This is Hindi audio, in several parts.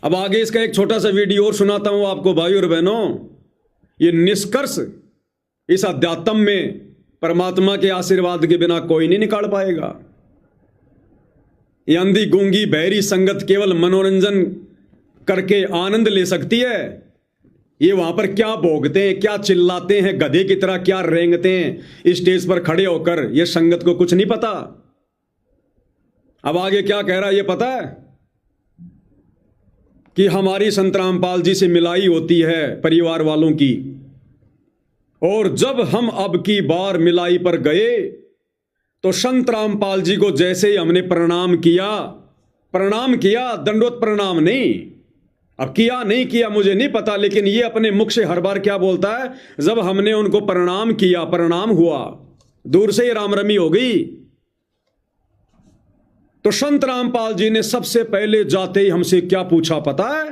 अब आगे इसका एक छोटा सा वीडियो और सुनाता हूं आपको भाई और बहनों। ये निष्कर्ष इस अध्यात्म में परमात्मा के आशीर्वाद के बिना कोई नहीं निकाल पाएगा। ये अंधी गूंगी बहरी संगत केवल मनोरंजन करके आनंद ले सकती है। ये वहां पर क्या भोगते हैं, क्या चिल्लाते हैं, गधे की तरह क्या रेंगते हैं इस स्टेज पर खड़े होकर, ये संगत को कुछ नहीं पता। अब आगे क्या कह रहा है ये पता है कि हमारी संत रामपाल जी से मिलाई होती है परिवार वालों की, और जब हम अब की बार मिलाई पर गए तो संत रामपाल जी को जैसे ही हमने प्रणाम किया, दंडवत प्रणाम नहीं। अब किया नहीं किया मुझे नहीं पता, लेकिन ये अपने मुख से हर बार क्या बोलता है, जब हमने उनको प्रणाम किया, प्रणाम हुआ, दूर से ही रामरमी हो गई, तो संत रामपाल जी ने सबसे पहले जाते ही हमसे क्या पूछा पता है?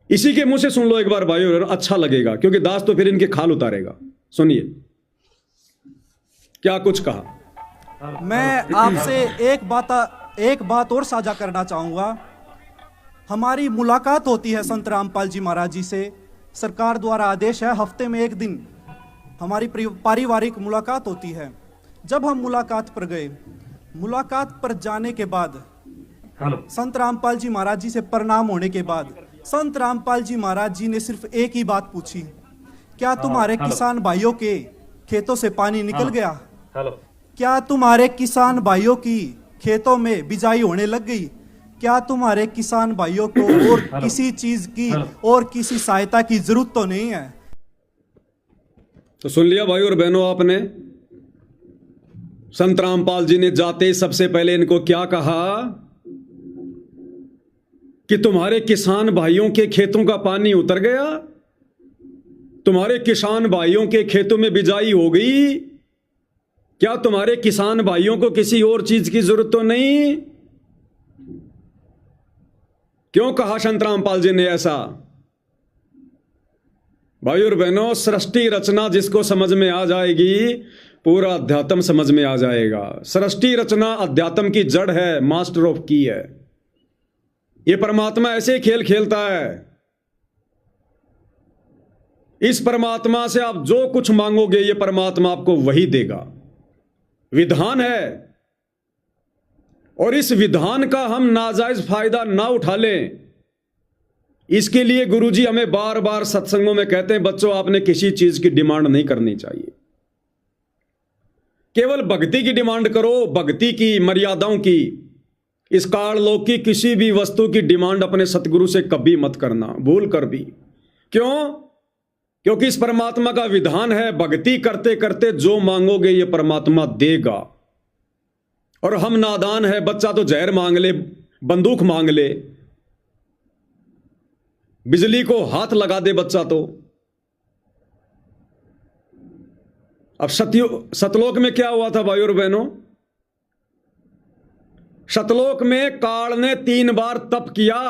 इसी के मुंह से सुन लो एक बार भाई, अच्छा लगेगा, क्योंकि दास तो फिर इनके खाल उतारेगा। सुनिए क्या कुछ कहा। मैं आपसे एक बात और साझा करना चाहूंगा। हमारी मुलाकात होती है संत रामपाल जी महाराज जी से, सरकार द्वारा आदेश है हफ्ते में एक दिन हमारी पारिवारिक मुलाकात होती है। जब हम मुलाकात पर गए, मुलाकात पर जाने के बाद संत रामपाल जी महाराज जी से प्रणाम होने के बाद संत रामपाल जी महाराज जी ने सिर्फ एक ही बात पूछी, क्या तुम्हारे किसान भाइयों के खेतों से पानी निकल गया? क्या तुम्हारे किसान भाइयों की खेतों में बिजाई होने लग गई? क्या तुम्हारे किसान भाइयों को और किसी चीज की और किसी सहायता की जरूरत तो नहीं है? तो सुन लिया भाई और बहनों आपने, संत रामपाल जी ने जाते सबसे पहले इनको क्या कहा कि तुम्हारे किसान भाइयों के खेतों का पानी उतर गया, तुम्हारे किसान भाइयों के खेतों में बिजाई हो गई, क्या तुम्हारे किसान भाइयों को किसी और चीज की जरूरत तो नहीं? क्यों कहा संत रामपाल जी ने ऐसा? भाई और बहनों, सृष्टि रचना जिसको समझ में आ जाएगी, पूरा अध्यात्म समझ में आ जाएगा। सृष्टि रचना अध्यात्म की जड़ है, मास्टर ऑफ की है। ये परमात्मा ऐसे खेल खेलता है। इस परमात्मा से आप जो कुछ मांगोगे, ये परमात्मा आपको वही देगा। विधान है, और इस विधान का हम नाजायज फायदा ना उठा लें, इसके लिए गुरुजी हमें बार बार सत्संगों में कहते हैं, बच्चों आपने किसी चीज की डिमांड नहीं करनी चाहिए, केवल भक्ति की डिमांड करो, भक्ति की, मर्यादाओं की। इस काल लोक की किसी भी वस्तु की डिमांड अपने सतगुरु से कभी मत करना, भूल कर भी। क्यों? क्योंकि इस परमात्मा का विधान है, भक्ति करते करते जो मांगोगे ये परमात्मा देगा। और हम नादान है, बच्चा तो जहर मांग ले, बंदूक मांग ले, बिजली को हाथ लगा दे बच्चा तो। अब सतलोक में क्या हुआ था भाई और बहनों? सतलोक में काल ने 3 बार तप किया,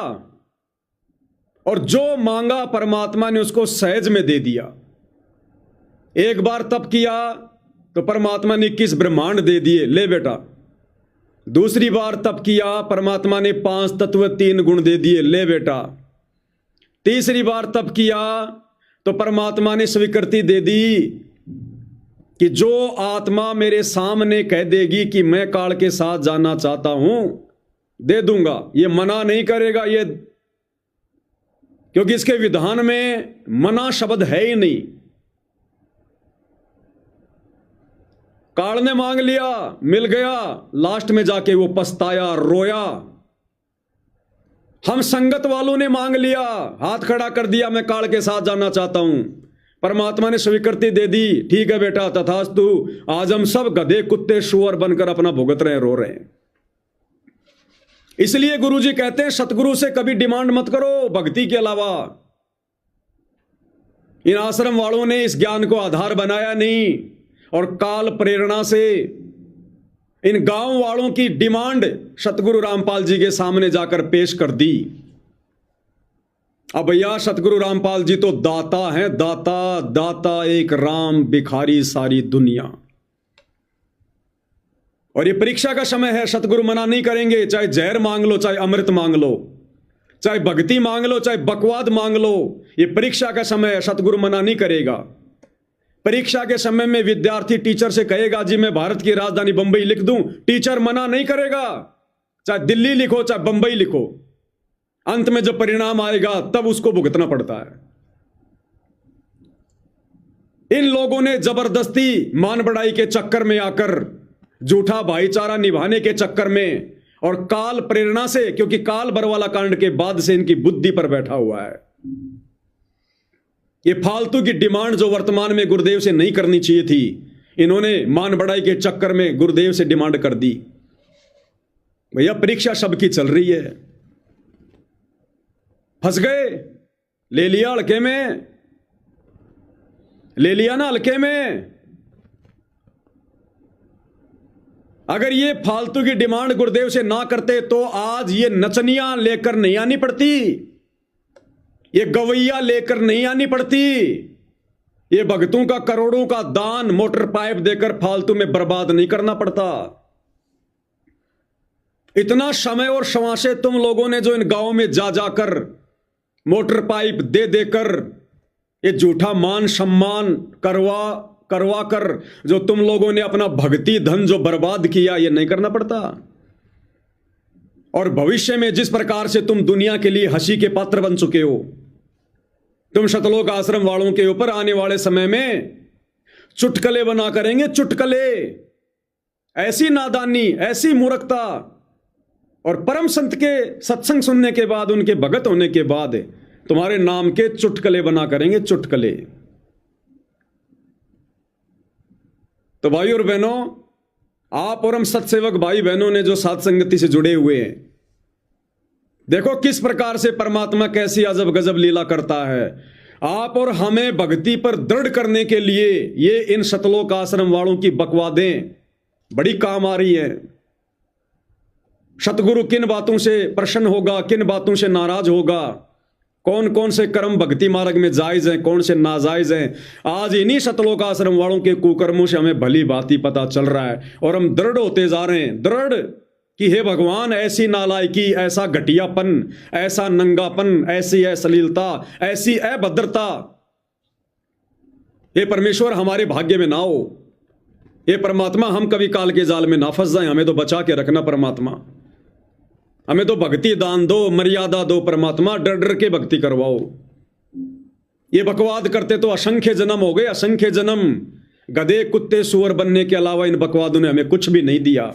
और जो मांगा परमात्मा ने उसको सहज में दे दिया। एक बार तप किया तो परमात्मा ने 21 ब्रह्मांड दे दिए, ले बेटा। दूसरी बार तप किया, परमात्मा ने 5 तत्व 3 गुण दे दिए, ले बेटा। तीसरी बार तप किया तो परमात्मा ने स्वीकृति दे दी कि जो आत्मा मेरे सामने कह देगी कि मैं काल के साथ जाना चाहता हूं, दे दूंगा। ये मना नहीं करेगा, ये, क्योंकि इसके विधान में मना शब्द है ही नहीं। काल ने मांग लिया, मिल गया, लास्ट में जाके वो पछताया, रोया। हम संगत वालों ने मांग लिया, हाथ खड़ा कर दिया, मैं काल के साथ जाना चाहता हूं, परमात्मा ने स्वीकृति दे दी, ठीक है बेटा, तथास्तु। आज हम सब गधे कुत्ते शुअर बनकर अपना भुगत रहे हैं, रो रहे हैं। इसलिए गुरुजी कहते हैं सतगुरु से कभी डिमांड मत करो भक्ति के अलावा। इन आश्रम वालों ने इस ज्ञान को आधार बनाया नहीं, और काल प्रेरणा से इन गांव वालों की डिमांड सतगुरु रामपाल जी के सामने जाकर पेश कर दी। अब भैया सतगुरु रामपाल जी तो दाता हैं, दाता दाता एक राम, भिखारी सारी दुनिया। और ये परीक्षा का समय है, सतगुरु मना नहीं करेंगे, चाहे जहर मांग लो चाहे अमृत मांग लो। चाहे भक्ति मांग लो, चाहे बकवाद मांग लो, ये परीक्षा का समय है, सतगुरु मना नहीं करेगा। परीक्षा के समय में विद्यार्थी टीचर से कहेगा जी मैं भारत की राजधानी बंबई लिख दूं, टीचर मना नहीं करेगा। चाहे दिल्ली लिखो, चाहे बंबई लिखो, अंत में जब परिणाम आएगा तब उसको भुगतना पड़ता है। इन लोगों ने जबरदस्ती मान बढ़ाई के चक्कर में आकर, झूठा भाईचारा निभाने के चक्कर में और काल प्रेरणा से, क्योंकि काल बरवाला कांड के बाद से इनकी बुद्धि पर बैठा हुआ है। ये फालतू की डिमांड जो वर्तमान में गुरुदेव से नहीं करनी चाहिए थी, इन्होंने मान बढ़ाई के चक्कर में गुरुदेव से डिमांड कर दी। भैया परीक्षा सबकी चल रही है, फंस गए, ले लिया हल्के में, ले लिया ना हल्के में। अगर ये फालतू की डिमांड गुरुदेव से ना करते तो आज ये नचनियां लेकर नहीं आनी पड़ती, ये गवैया लेकर नहीं आनी पड़ती, ये भक्तों का करोड़ों का दान मोटर पाइप देकर फालतू में बर्बाद नहीं करना पड़ता। इतना समय और श्वासे तुम लोगों ने जो इन गांवों में जा जाकर मोटर पाइप दे देकर ये झूठा मान सम्मान करवा कर जो तुम लोगों ने अपना भक्ति धन जो बर्बाद किया, ये नहीं करना पड़ता। और भविष्य में जिस प्रकार से तुम दुनिया के लिए हंसी के पात्र बन चुके हो, तुम सतलोक आश्रम वालों के ऊपर आने वाले समय में चुटकले बना करेंगे, चुटकले। ऐसी नादानी, ऐसी मूर्खता, और परम संत के सत्संग सुनने के बाद, उनके भगत होने के बाद तुम्हारे नाम के चुटकले बना करेंगे, चुटकले। तो भाई और बहनों, आप और हम सत्सेवक भाई बहनों ने जो साथ संगति से जुड़े हुए हैं, देखो किस प्रकार से परमात्मा कैसी अजब गजब लीला करता है। आप और हमें भक्ति पर दृढ़ करने के लिए ये इन सतलोक आश्रम वालों की बकवादें बड़ी काम आ रही है। सतगुरु किन बातों से प्रसन्न होगा, किन बातों से नाराज होगा, कौन कौन से कर्म भक्ति मार्ग में जायज हैं, कौन से नाजायज हैं, आज इन्हीं सतलोक आश्रम वालों के कुकर्मों से हमें भली भांति पता चल रहा है। और हम दृढ़ होते जा रहे हैं, दृढ़ कि हे भगवान, ऐसी नालायकी, ऐसा घटियापन, ऐसा नंगापन, ऐसी अश्लीलता, ऐसी अभद्रता, हे परमेश्वर हमारे भाग्य में ना हो। हे परमात्मा, हम कभी काल के जाल में ना फंस जाएं, हमें तो बचा के रखना परमात्मा। हमें तो भक्ति दान दो, मर्यादा दो परमात्मा, डर डर के भक्ति करवाओ। ये बकवाद करते तो असंख्य जन्म हो गए, असंख्य जन्म। गधे कुत्ते सुअर बनने के अलावा इन बकवादों ने हमें कुछ भी नहीं दिया।